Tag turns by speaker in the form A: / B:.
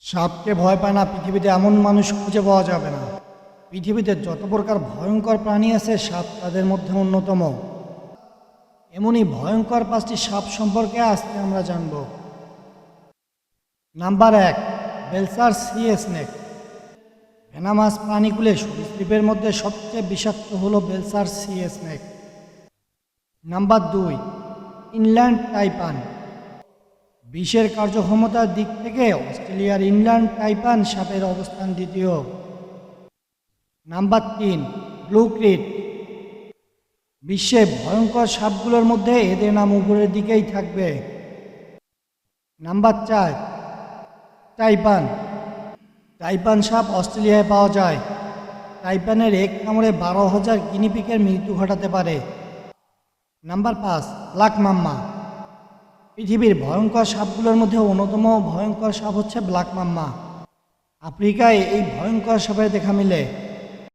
A: সাপকে ভয় পায় না পৃথিবীতে এমন মানুষ খুঁজে পাওয়া যাবে না। পৃথিবীতে যত প্রকার ভয়ঙ্কর প্রাণী আছে সাপ তাদের মধ্যে অন্যতম। এমনই ভয়ঙ্কর 5টি সাপ সম্পর্কে আজকে আমরা জানব। Number 1, Belcher sea snake. Venomous প্রাণীকুলে সরীসৃপের মধ্যে সবচেয়ে বিষাক্ত হলো Belcher sea snake. Number 2, inland taipan. বিষের কার্যক্ষমতার দিক থেকে অস্ট্রেলিয়ার ইনল্যান্ড টাইপান সাপের অবস্থান দ্বিতীয়। Number 3, blue krait. বিশ্বে ভয়ঙ্কর সাপগুলোর মধ্যে এদের নাম উপরের দিকেই থাকবে। Number 4, taipan. টাইপান সাপ অস্ট্রেলিয়ায় পাওয়া যায়। টাইপানের এক কামড়ে 12,000 গিনিপিগের মৃত্যু ঘটাতে পারে। নাম্বার 5, ব্ল্যাক মাম্মা। পৃথিবীর ভয়ঙ্কর সাপগুলোর মধ্যে অন্যতম ভয়ঙ্কর সাপ হচ্ছে ব্ল্যাক মাম্মা। আফ্রিকায় এই ভয়ঙ্কর সাপের দেখা মিলে।